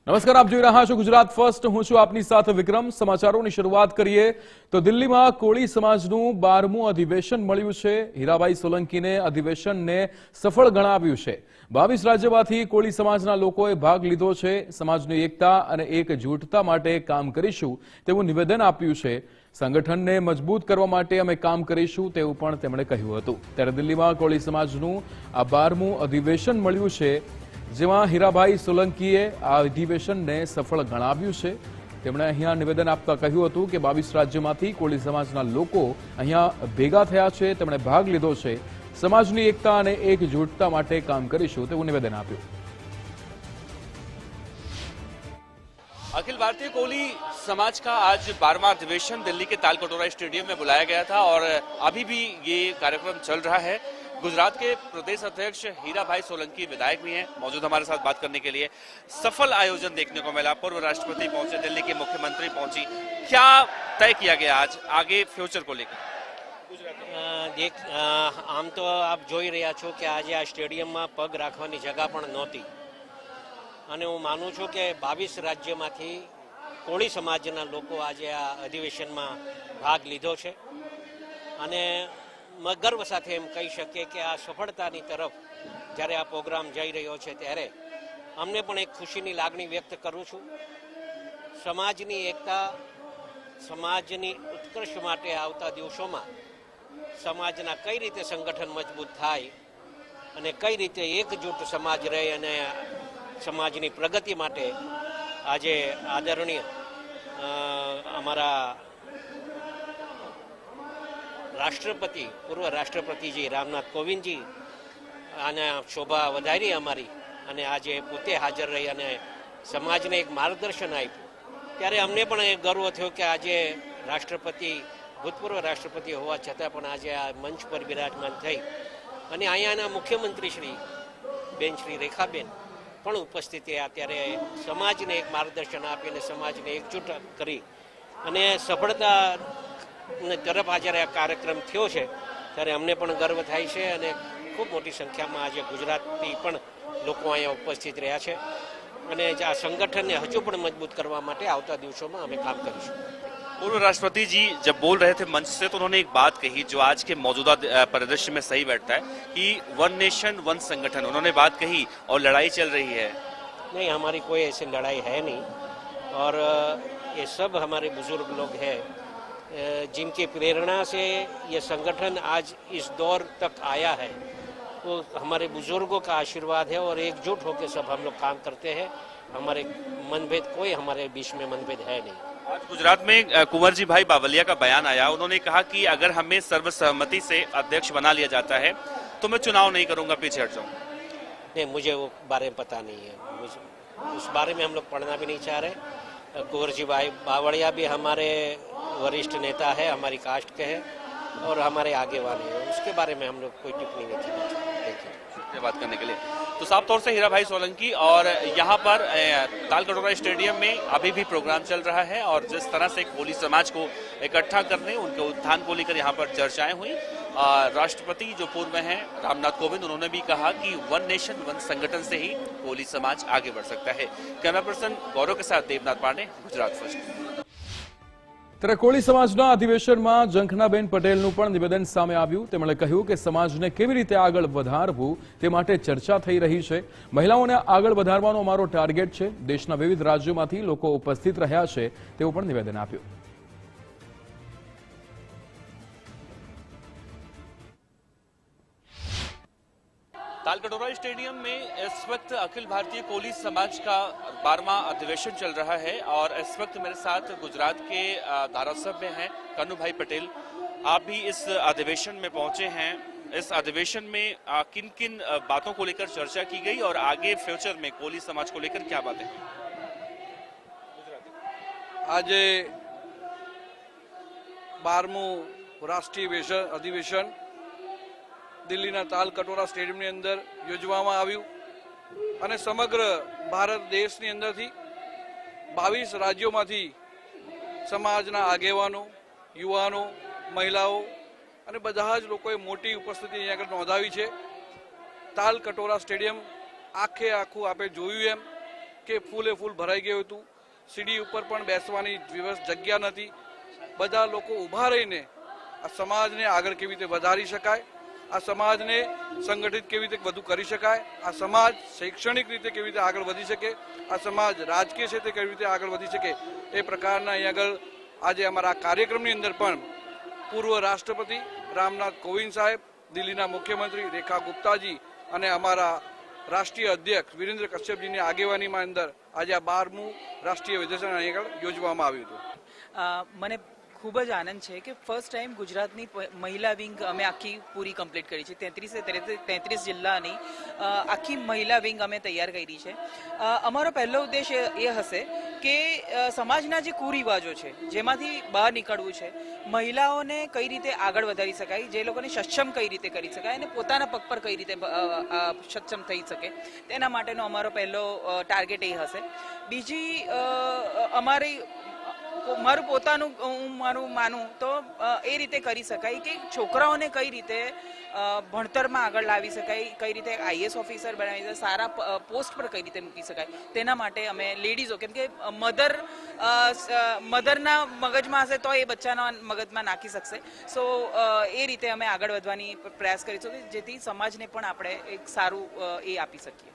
નમસ્કાર, આપ જોઈ રહ્યા છો ગુજરાત ફર્સ્ટ। હું છું આપની સાથે વિક્રમ। સમાચારોની શરૂઆત કરીએ તો દિલ્હીમાં કોળી સમાજનું 12મું અધિવેશન મળ્યું છે। હીરાભાઈ સોલંકીને અધિવેશનને સફળ ગણાવ્યું છે। 22 રાજ્યમાંથી કોળી સમાજના લોકોએ ભાગ લીધો છે। સમાજની એકતા અને એકજૂથતા માટે કામ કરીશું તેવું નિવેદન આપ્યું છે। સંગઠનને મજબૂત કરવા માટે અમે કામ કરીશું તેવું પણ તેમણે કહ્યું હતું। ત્યારે દિલ્હીમાં કોળી સમાજનું આ 12મું અધિવેશન મળ્યું છે, જેમાં હીરાભાઈ સોલંકીએ આ અધિવેશનને સફળ ગણાવ્યું છે। તેમણે અહીંયા નિવેદન આપતા કહ્યું હતું કે 22 રાજ્યોમાંથી કોળી સમાજના લોકો અહીંયા ભેગા થયા છે, તેમણે ભાગ લીધો છે। સમાજની એકતા અને એકજૂથતા માટે કામ કરીશું તેવું નિવેદન આપ્યું। अखिल भारतीय कोली समाज का आज 12वां अधिवेशन दिल्ली के तालकटोरा स्टेडियम में बुलाया गया था और अभी भी ये कार्यक्रम चल रहा है। गुजरात के प्रदेश अध्यक्ष हीरा भाई सोलंकी विधायक भी हैं मौजूद हमारे साथ बात करने के लिए। सफल आयोजन देखने को मिला, पूर्व राष्ट्रपति पहुंचे, दिल्ली की मुख्यमंत्री पहुंची, क्या तय किया गया आज आगे फ्यूचर को लेकर? આમ તો આપ જોઈ રહ્યા છો કે આજે આ સ્ટેડિયમમાં પગ રાખવાની જગા પણ નહોતી અને હું માનું છું કે 22 રાજ્યમાંથી કોળી સમાજના લોકો આજે આ અધિવેશનમાં ભાગ લીધો છે અને ગર્વ સાથે એમ કહી શકીએ કે આ સફળતાની તરફ જ્યારે આ પ્રોગ્રામ જઈ રહ્યો છે ત્યારે અમને પણ એક ખુશીની લાગણી વ્યક્ત કરું છું। સમાજની એકતા, સમાજની ઉત્કર્ષ માટે આવતા દિવસોમાં સમાજના કઈ રીતે સંગઠન મજબૂત થાય અને કઈ રીતે એકજૂટ સમાજ રહે અને સમાજની પ્રગતિ માટે આજે આદરણીય અમારા રાષ્ટ્રપતિ, પૂર્વ રાષ્ટ્રપતિજી રામનાથ કોવિંદજી આને શોભા વધારી અમારી અને આજે પોતે હાજર રહી અને સમાજને એક માર્ગદર્શન આપ્યું ત્યારે અમને પણ એ ગર્વ થયો કે આજે રાષ્ટ્રપતિ, ભૂતપૂર્વ રાષ્ટ્રપતિ હોવા છતાં પણ આજે આ મંચ પર બિરાજમાન થઈ અને અહીંયાના મુખ્યમંત્રી શ્રી બેન શ્રી રેખાબેન પણ ઉપસ્થિત રહ્યા ત્યારે સમાજને એક માર્ગદર્શન આપીને સમાજને એકજૂટ કરી અને સફળતા તરફ આજે આ કાર્યક્રમ થયો છે ત્યારે અમને પણ ગર્વ થાય છે અને ખૂબ મોટી સંખ્યામાં આજે ગુજરાતથી પણ લોકો અહીંયા ઉપસ્થિત રહ્યા છે અને આ સંગઠનને હજુ પણ મજબૂત કરવા માટે આવતા દિવસોમાં અમે કામ કરીશું। पूर्व राष्ट्रपति जी जब बोल रहे थे मंच से तो उन्होंने एक बात कही जो आज के मौजूदा परिदृश्य में सही बैठता है कि वन नेशन वन संगठन, उन्होंने बात कही और लड़ाई चल रही है। नहीं, हमारी कोई ऐसी लड़ाई है नहीं और ये सब हमारे बुजुर्ग लोग हैं जिनकी प्रेरणा से ये संगठन आज इस दौर तक आया है। वो हमारे बुजुर्गों का आशीर्वाद है और एकजुट होकर सब हम लोग काम करते हैं। हमारे मनभेद, कोई हमारे बीच में मनभेद है नहीं। आज गुजरात में कुंवर जी भाई बावलिया का बयान आया, उन्होंने कहा कि अगर हमें सर्वसहमति से अध्यक्ष बना लिया जाता है तो मैं चुनाव नहीं करूंगा, पीछे हट जाऊंगा। नहीं, मुझे वो बारे में पता नहीं है, मुझे उस बारे में हम लोग पढ़ना भी नहीं चाह रहे। कुंवर जी भाई बावलिया भी हमारे वरिष्ठ नेता है, हमारी कास्ट के हैं और हमारे आगे वाले हैं, उसके बारे में हम लोग कोई टिप्पणी नहीं करना चाहते। बात करने के लिए तो साफ तौर से हीरा भाई सोलंकी और यहाँ पर तालकटोरा स्टेडियम में अभी भी प्रोग्राम चल रहा है और जिस तरह से कोली समाज को इकट्ठा करने, उनके उत्थान को लेकर यहाँ पर चर्चाएं हुई। राष्ट्रपति जो पूर्व हैं रामनाथ कोविंद, उन्होंने भी कहा कि वन नेशन वन संगठन से ही कोली समाज आगे बढ़ सकता है। कैमरा पर्सन गौरव के साथ देवनाथ पांडे, गुजरात फर्स्ट। ત્યારે કોળી સમાજના અધિવેશનમાં ઝંખનાબેન પટેલનું પણ નિવેદન સામે આવ્યું। તેમણે કહ્યું કે સમાજને કેવી રીતે આગળ વધારવું તે માટે ચર્ચા થઈ રહી છે। મહિલાઓને આગળ વધારવાનો અમારો ટાર્ગેટ છે। દેશના વિવિધ રાજ્યોમાંથી લોકો ઉપસ્થિત રહ્યા છે તેવું પણ નિવેદન આપ્યું। तालकटोरा स्टेडियम में इस वक्त अखिल भारतीय कोली समाज का 12वां अधिवेशन चल रहा है और इस वक्त मेरे साथ गुजरात के धारासभ्य हैं कन्नूभाई पटेल। आप भी इस अधिवेशन में पहुंचे हैं। इस अधिवेशन में किन किन बातों को लेकर चर्चा की गई और आगे फ्यूचर में कोली समाज को लेकर क्या बातें? आज 12મું રાષ્ટ્રીય અધિવેશન દિલ્હીના તાલકટોરા સ્ટેડિયમની અંદર યોજવામાં આવ્યું અને સમગ્ર ભારત દેશની અંદરથી 22 રાજ્યોમાંથી સમાજના આગેવાનો, યુવાનો, મહિલાઓ અને બધા જ લોકોએ મોટી ઉપસ્થિતિ અહીંયા આગળ નોંધાવી છે। તાલકટોરા સ્ટેડિયમ આખે આખું આપણે જોયું એમ કે ફૂલે ફૂલ ભરાઈ ગયું હતું. સીડી ઉપર પણ બેસવાની જગ્યા નથી. બધા લોકો ઊભા રહીને આ સમાજને આગળ કેવી રીતે વધારી શકાય, આ સમાજને સંગઠિત કેવી રીતે વધુ કરી શકાય, આ સમાજ શૈક્ષણિક રીતે કેવી રીતે આગળ વધી શકે, આ સમાજ રાજકીય ક્ષેત્રે કેવી રીતે આગળ વધી શકે, એ પ્રકારના અહીં આગળ આજે અમારા કાર્યક્રમની અંદર પણ પૂર્વ રાષ્ટ્રપતિ રામનાથ કોવિંદ સાહેબ, દિલ્હીના મુખ્યમંત્રી રેખા ગુપ્તાજી અને અમારા રાષ્ટ્રીય અધ્યક્ષ વિરેન્દ્ર કશ્યપજીની આગેવાનીમાં અંદર આજે આ 12મું રાષ્ટ્રીય વિધેશન અહીં આગળ યોજવામાં આવ્યું હતું. મને ખૂબ જ આનંદ છે કે ફર્સ્ટ ટાઈમ ગુજરાતની મહિલા વિંગ અમે આખી પૂરી કમ્પ્લીટ કરી છે. 33 જિલ્લાની આખી મહિલા વિંગ અમે તૈયાર કરી છે. અમારો પહેલો ઉદ્દેશ એ હશે કે સમાજના જે કુરિવાજો છે જેમાંથી બહાર નીકળવું છે, મહિલાઓને કઈ રીતે આગળ વધારી શકાય, જે લોકોને સક્ષમ કઈ રીતે કરી શકાય અને પોતાના પગ પર કઈ રીતે સક્ષમ થઈ શકે, તેના માટેનો અમારો પહેલો ટાર્ગેટ એ હશે. બીજી મારું પોતાનું મારું માનું તો એ રીતે કરી શકાય કે છોકરાઓને કઈ રીતે ભણતરમાં આગળ લાવી શકાય, કઈ રીતે આઈએસ ઓફિસર બનાવી શકાય, સારા પોસ્ટ પર કઈ રીતે મૂકી શકાય. તેના માટે અમે લેડીઝો, કેમ કે મધરના મગજમાં હશે તો એ બચ્ચાના મગજમાં નાખી શકશે. સો એ રીતે અમે આગળ વધવાની પ્રયાસ કરીશું કે જેથી સમાજને પણ આપણે એક સારું એ આપી શકીએ.